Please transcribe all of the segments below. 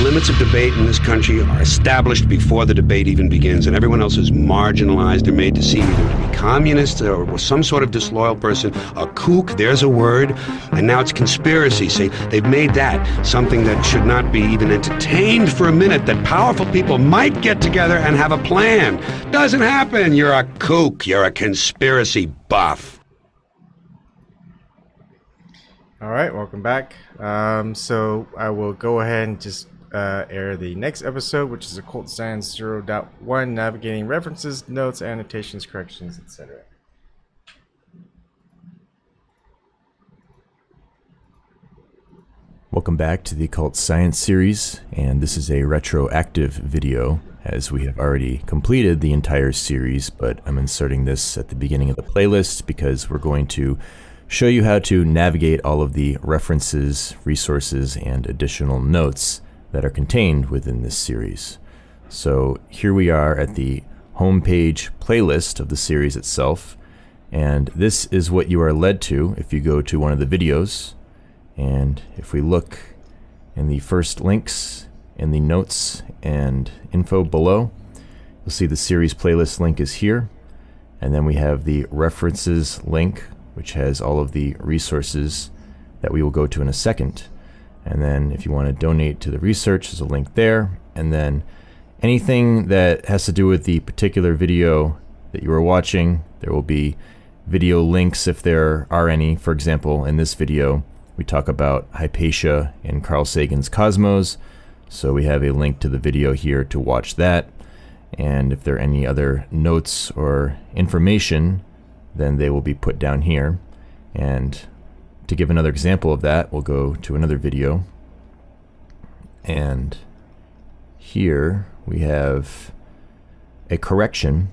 limits of debate in this country are established before the debate even begins, and everyone else is marginalized. They're made to seem either to be communist or some sort of disloyal person. A kook, there's a word. And now it's conspiracy. See, they've made that something that should not be even entertained for a minute, that powerful people might get together and have a plan. Doesn't happen. You're a kook. You're a conspiracy buff. All right, welcome back. So I will go ahead and just air the next episode, which is Occult Science 0.1, navigating references, notes, annotations, corrections, etc. Welcome back to the Occult Science series, and this is a retroactive video, as we have already completed the entire series, but I'm inserting this at the beginning of the playlist because we're going to show you how to navigate all of the references, resources, and additional notes that are contained within this series. So here we are at the homepage playlist of the series itself, and this is what you are led to if you go to one of the videos. And if we look in the first links in the notes and info below, you'll see the series playlist link is here, and then we have the references link, which has all of the resources that we will go to in a second. And then if you want to donate to the research, there's a link there. And then anything that has to do with the particular video that you are watching, there will be video links if there are any. For example, in this video, we talk about Hypatia and Carl Sagan's Cosmos. So we have a link to the video here to watch that. And if there are any other notes or information, then they will be put down here. And to give another example of that, we'll go to another video. And here we have a correction.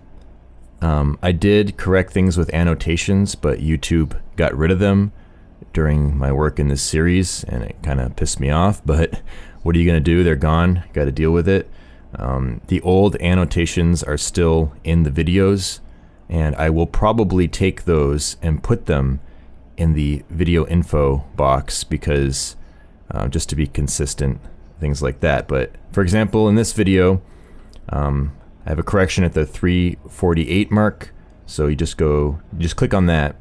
I did correct things with annotations, but YouTube got rid of them during my work in this series, and it kind of pissed me off. But what are you going to do? They're gone. Got to deal with it. The old annotations are still in the videos, and I will probably take those and put them in the video info box because just to be consistent, things like that. But for example, in this video, I have a correction at the 348 mark. So you just click on that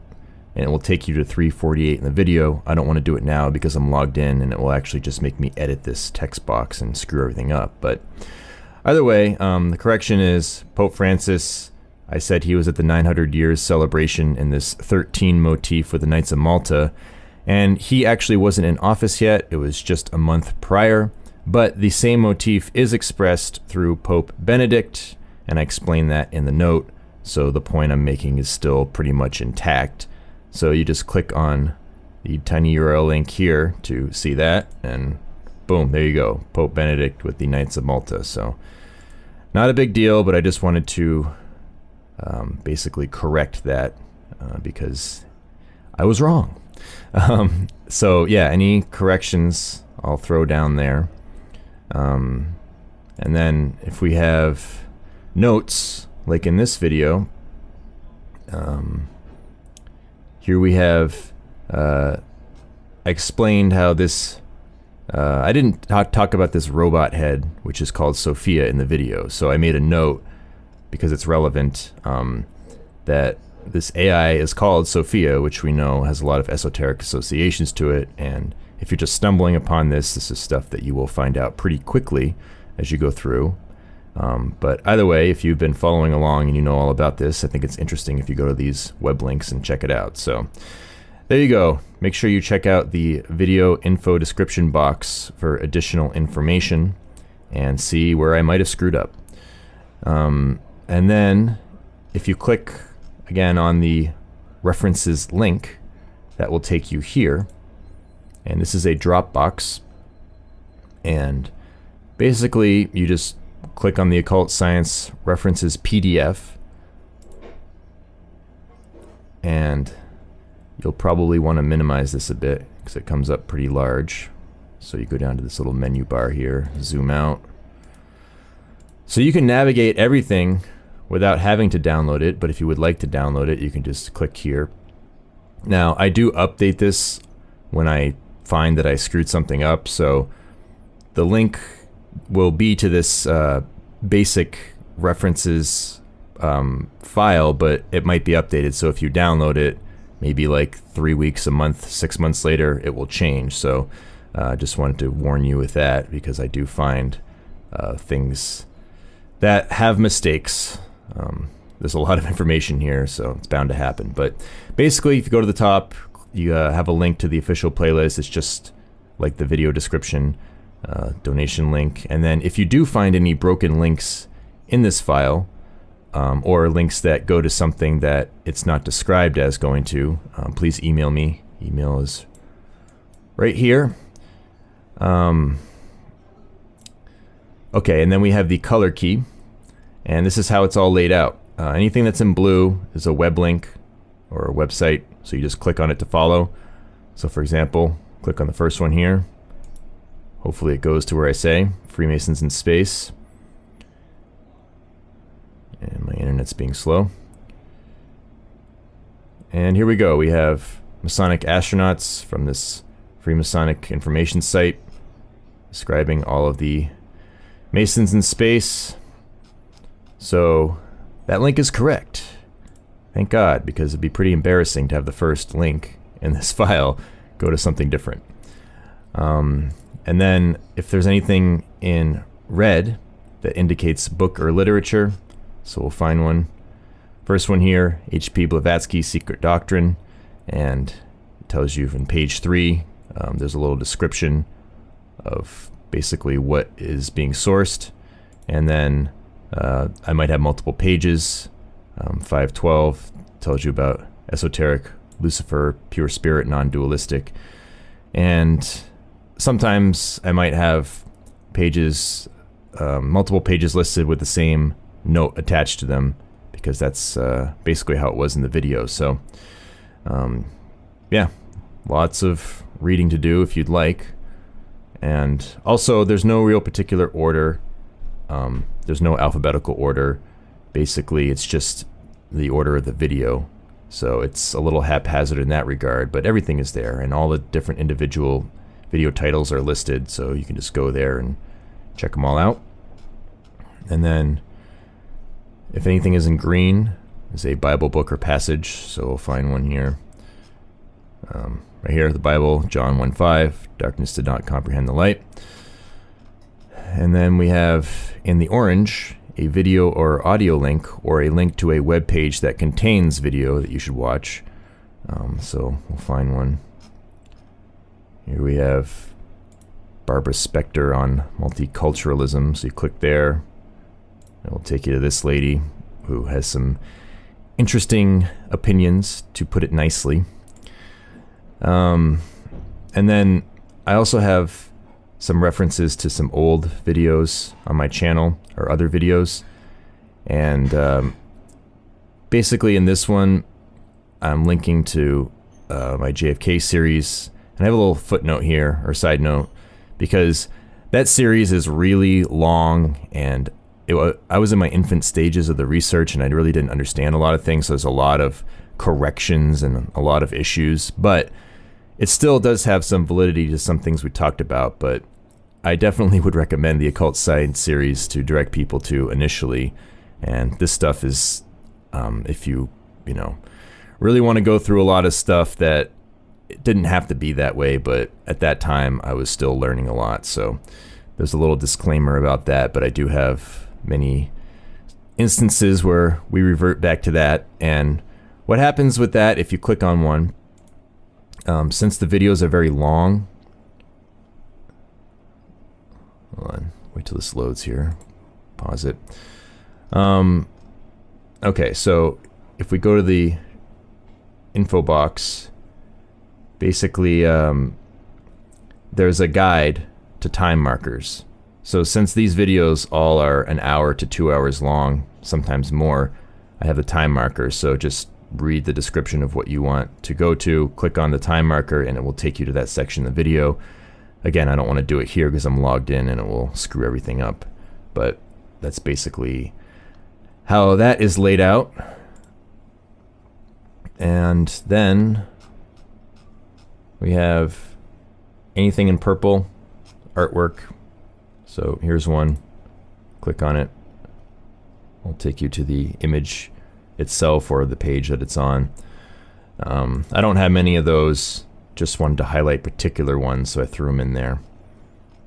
and it will take you to 348 in the video. I don't want to do it now because I'm logged in, and it will actually just make me edit this text box and screw everything up. But either way, the correction is Pope Francis. I said he was at the 900 years celebration in this 13 motif with the Knights of Malta, and he actually wasn't in office yet. It was just a month prior, but the same motif is expressed through Pope Benedict, and I explained that in the note, so the point I'm making is still pretty much intact. So you just click on the tiny URL link here to see that, and boom, there you go, Pope Benedict with the Knights of Malta. So not a big deal, but I just wanted to basically correct that because I was wrong. So yeah, any corrections I'll throw down there. And then if we have notes, like in this video, here we have, I explained how this, I didn't talk about this robot head, which is called Sophia in the video. So I made a note because it's relevant, that this AI is called Sophia, which we know has a lot of esoteric associations to it. And if you're just stumbling upon this, this is stuff that you will find out pretty quickly as you go through. But either way, if you've been following along and you know all about this, I think it's interesting if you go to these web links and check it out. So there you go. Make sure you check out the video info description box for additional information and see where I might have screwed up. And then if you click again on the references link, that will take you here. And this is a Dropbox. And basically you just click on the Occult Science references PDF. And you'll probably want to minimize this a bit because it comes up pretty large. So you go down to this little menu bar here, zoom out. So you can navigate everything without having to download it, but if you would like to download it, you can just click here. Now, I do update this when I find that I screwed something up, so the link will be to this basic references file, but it might be updated. So if you download it, maybe like 3 weeks, a month, 6 months later, it will change. So just wanted to warn you with that, because I do find things that have mistakes. There's a lot of information here, so it's bound to happen. But basically, if you go to the top, you have a link to the official playlist. It's just like the video description, donation link. And then if you do find any broken links in this file, or links that go to something that it's not described as going to, please email me. Email is right here. Okay, and then we have the color key, and this is how it's all laid out. Anything that's in blue is a web link or a website, so you just click on it to follow. So for example, click on the first one here. Hopefully it goes to where I say, Freemasons in Space. And my internet's being slow. And here we go. We have Masonic astronauts from this Freemasonic information site describing all of the Masons in space. So that link is correct. Thank God, because it'd be pretty embarrassing to have the first link in this file go to something different. And then if there's anything in red that indicates book or literature, so we'll find one. First one here, H.P. Blavatsky's Secret Doctrine, and it tells you in page 3, there's a little description of basically what is being sourced, and then I might have multiple pages. 512 tells you about esoteric, Lucifer, pure spirit, non-dualistic, and sometimes I might have pages, multiple pages listed with the same note attached to them, because that's basically how it was in the video. So yeah, lots of reading to do if you'd like. And also, there's no real particular order. There's no alphabetical order. Basically, it's just the order of the video. So it's a little haphazard in that regard, but everything is there, and all the different individual video titles are listed, so you can just go there and check them all out. And then, if anything is in green, is a Bible book or passage, so we'll find one here. Right here, the Bible, John 1:5, darkness did not comprehend the light. And then we have, in the orange, a video or audio link, or a link to a web page that contains video that you should watch. So we'll find one. Here we have Barbara Spector on multiculturalism, so you click there. It will take you to this lady who has some interesting opinions, to put it nicely. And then I also have some references to some old videos on my channel, or other videos. And basically in this one, I'm linking to my JFK series. And I have a little footnote here, or side note, because that series is really long, and I was in my infant stages of the research, and I really didn't understand a lot of things, so there's a lot of corrections and a lot of issues, but it still does have some validity to some things we talked about. But I definitely would recommend the Occult Science series to direct people to initially, and this stuff is, if you really want to go through a lot of stuff that it didn't have to be that way, but at that time I was still learning a lot, so there's a little disclaimer about that. But I do have many instances where we revert back to that. And what happens with that, if you click on one, since the videos are very long, hold on, wait till this loads here, pause it. Okay, so if we go to the info box, basically there's a guide to time markers. So since these videos all are an hour to 2 hours long, sometimes more, I have the time markers. So just read the description of what you want to go to, click on the time marker, and it will take you to that section of the video. Again, I don't want to do it here because I'm logged in and it will screw everything up, but that's basically how that is laid out. And then we have anything in purple, artwork, So here's one. Click on it. I'll take you to the image itself or the page that it's on. I don't have many of those. Just wanted to highlight particular ones, so I threw them in there.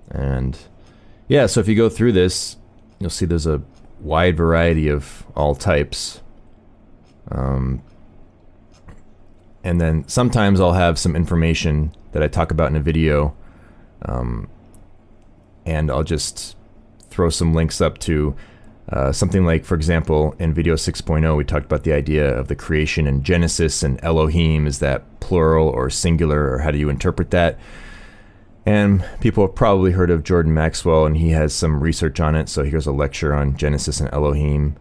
And yeah, so if you go through this, you'll see there's a wide variety of all types. And then sometimes I'll have some information that I talk about in a video, and I'll just throw some links up to something like, for example, in video 6.0 we talked about the idea of the creation in Genesis, and Elohim, is that plural or singular, or how do you interpret that? And people have probably heard of Jordan Maxwell, and he has some research on it. So here's a lecture on Genesis and Elohim,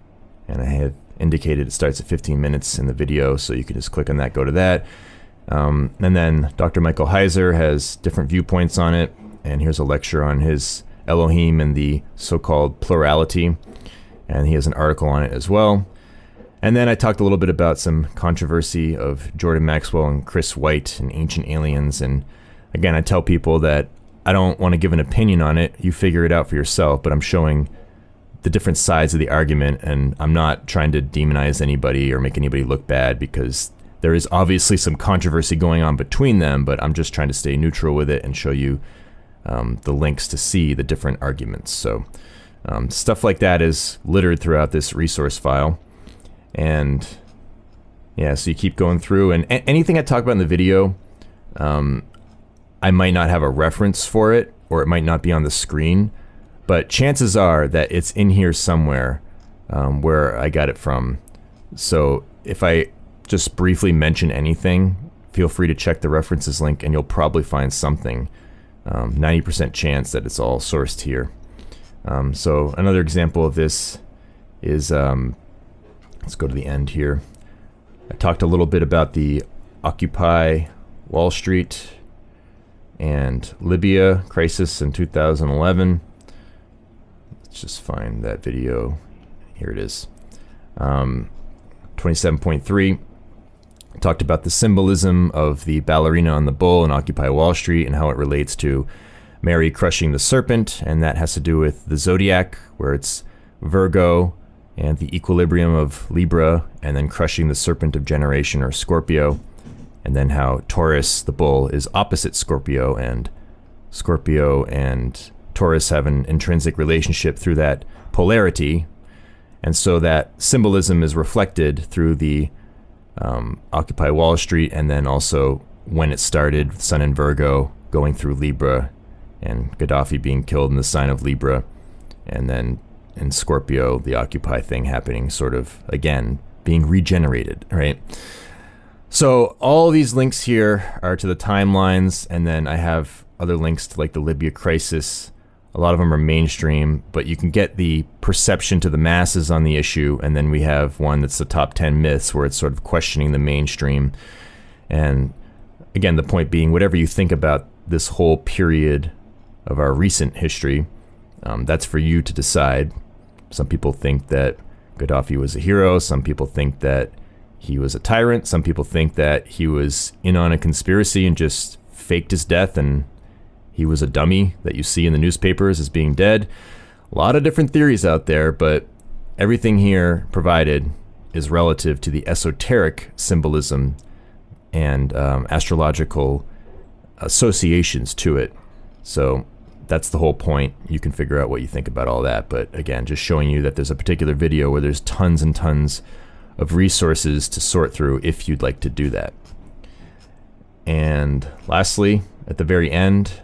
and I have indicated it starts at 15 minutes in the video, so you can just click on that, go to that. And then Dr. Michael Heiser has different viewpoints on it, and here's a lecture on his Elohim and the so-called plurality, and he has an article on it as well. And then I talked a little bit about some controversy of Jordan Maxwell and Chris White and Ancient Aliens, and again, I tell people that I don't want to give an opinion on it. You figure it out for yourself, but I'm showing the different sides of the argument, and I'm not trying to demonize anybody or make anybody look bad, because there is obviously some controversy going on between them, but I'm just trying to stay neutral with it and show you the links to see the different arguments. So stuff like that is littered throughout this resource file. And yeah, so you keep going through, and anything I talk about in the video, I might not have a reference for it, or it might not be on the screen, but chances are that it's in here somewhere where I got it from. So if I just briefly mention anything, feel free to check the references link and you'll probably find something. 90% chance that it's all sourced here. So another example of this is, let's go to the end here. I talked a little bit about the Occupy Wall Street and Libya crisis in 2011. Let's just find that video. Here it is. 27.3. Talked about the symbolism of the ballerina on the bull in Occupy Wall Street and how it relates to Mary crushing the serpent, and that has to do with the zodiac, where it's Virgo and the equilibrium of Libra, and then crushing the serpent of generation, or Scorpio, and then how Taurus, the bull, is opposite Scorpio and Taurus have an intrinsic relationship through that polarity, and so that symbolism is reflected through the Occupy Wall Street, and then also when it started, Sun in Virgo going through Libra, and Gaddafi being killed in the sign of Libra, and then in Scorpio, the Occupy thing happening, sort of, again, being regenerated, right? So all these links here are to the timelines, and then I have other links to like the Libya crisis. A lot of them are mainstream, but you can get the perception to the masses on the issue, and then we have one that's the top 10 myths, where it's sort of questioning the mainstream. And again, the point being, whatever you think about this whole period of our recent history, that's for you to decide. Some people think that Gaddafi was a hero. Some people think that he was a tyrant. Some people think that he was in on a conspiracy and just faked his death, and he was a dummy that you see in the newspapers as being dead. A lot of different theories out there, but everything here provided is relative to the esoteric symbolism and astrological associations to it. So that's the whole point. You can figure out what you think about all that, but again, just showing you that there's a particular video where there's tons and tons of resources to sort through if you'd like to do that. And lastly, at the very end,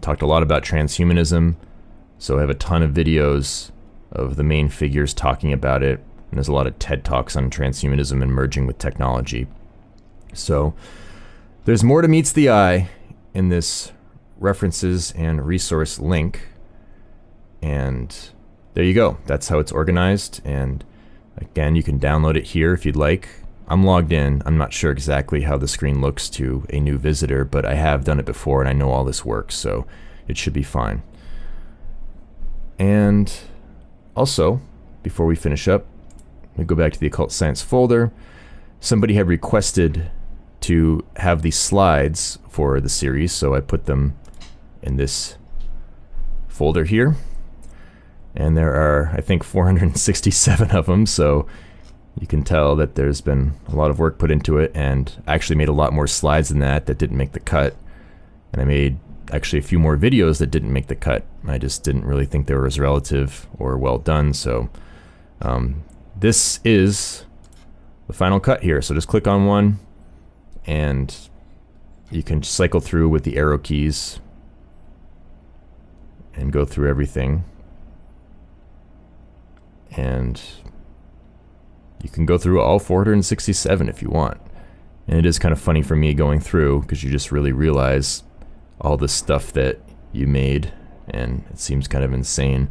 talked a lot about transhumanism, so I have a ton of videos of the main figures talking about it, and there's a lot of TED Talks on transhumanism and merging with technology. So there's more to meets the eye in this references and resource link, and there you go. That's how it's organized, and again, you can download it here if you'd like. I'm logged in. I'm not sure exactly how the screen looks to a new visitor, but I have done it before and I know all this works, so it should be fine. And also, before we finish up, we go back to the Occult Science folder. Somebody had requested to have these slides for the series, so I put them in this folder here. And there are, I think, 467 of them, so you can tell that there's been a lot of work put into it, and I actually made a lot more slides than that didn't make the cut. And I made actually a few more videos that didn't make the cut. I just didn't really think they were as relative or well done, so this is the final cut here. So just click on one, and you can cycle through with the arrow keys and go through everything. And you can go through all 467 if you want. And it is kind of funny for me going through, because you just really realize all the stuff that you made, and it seems kind of insane.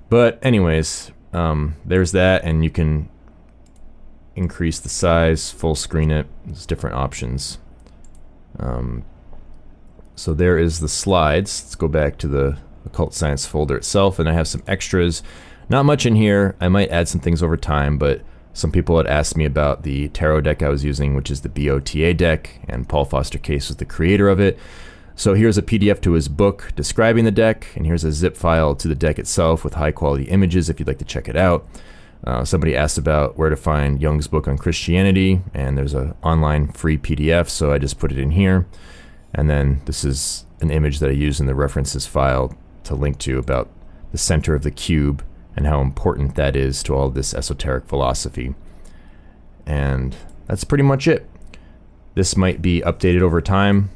But anyways, there's that, and you can increase the size, full screen it. There's different options. So there is the slides. Let's go back to the Occult Science folder itself, and I have some extras. Not much in here. I might add some things over time, but some people had asked me about the tarot deck I was using, which is the BOTA deck, and Paul Foster Case was the creator of it. So here's a PDF to his book describing the deck, and here's a zip file to the deck itself with high quality images if you'd like to check it out. Somebody asked about where to find Jung's book on Christianity, and there's an online free PDF, so I just put it in here. And then this is an image that I use in the references file to link to about the center of the cube and how important that is to all of this esoteric philosophy. And that's pretty much it. This might be updated over time.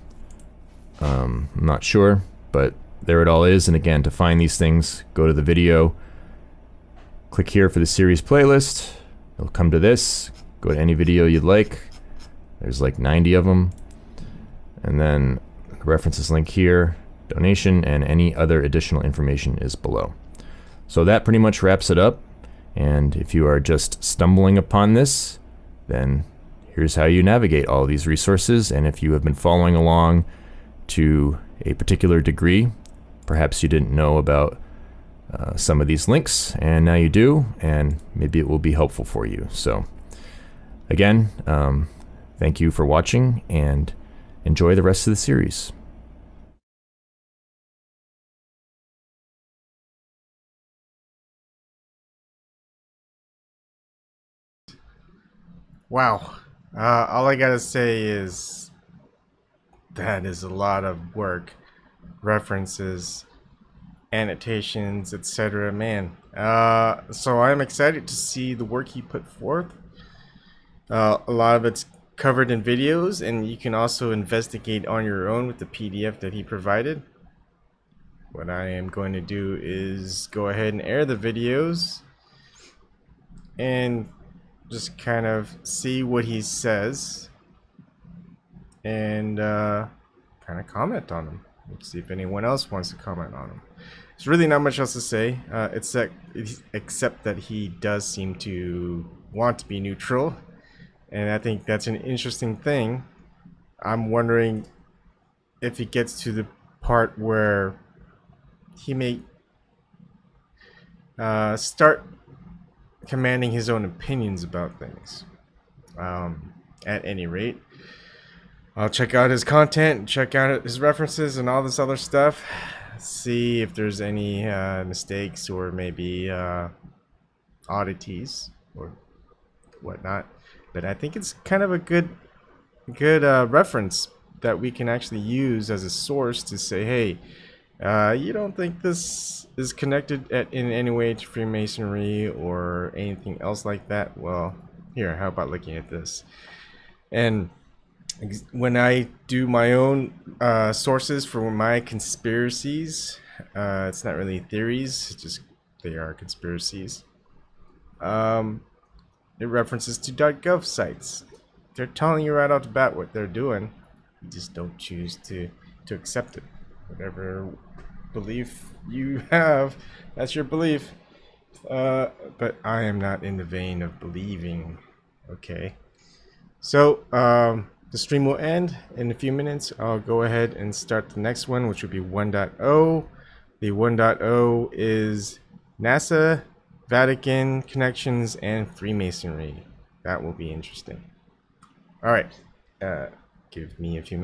I'm not sure, but there it all is. And again, to find these things, go to the video, click here for the series playlist. It'll come to this. Go to any video you'd like. There's like 90 of them. And then the references link here, donation, and any other additional information is below. So that pretty much wraps it up. And if you are just stumbling upon this, then here's how you navigate all of these resources. And if you have been following along to a particular degree, perhaps you didn't know about some of these links, and now you do, and maybe it will be helpful for you. So again, thank you for watching, and enjoy the rest of the series. Wow. All I gotta say is that is a lot of work. References, annotations, etc. Man. So I'm excited to see the work he put forth. A lot of it's covered in videos, and you can also investigate on your own with the PDF that he provided. What I am going to do is go ahead and air the videos and just kind of see what he says and kind of comment on them. Let's see if anyone else wants to comment on them. There's really not much else to say, except that he does seem to want to be neutral, and I think that's an interesting thing. I'm wondering if it gets to the part where he may start commanding his own opinions about things. At any rate, I'll check out his content, check out his references and all this other stuff, see if there's any mistakes or maybe oddities or whatnot. But I think it's kind of a good reference that we can actually use as a source to say, hey, you don't think this is connected in any way to Freemasonry or anything else like that? Well, here, how about looking at this? And when I do my own sources for my conspiracies, it's not really theories, it's just they are conspiracies. It references to .gov sites. They're telling you right off the bat what they're doing. You just don't choose to accept it. Whatever belief you have, that's your belief. But I am not in the vein of believing. Okay. So the stream will end in a few minutes. I'll go ahead and start the next one, which will be 1.0. The 1.0 is NASA, Vatican connections, and Freemasonry. That will be interesting. All right. Give me a few minutes.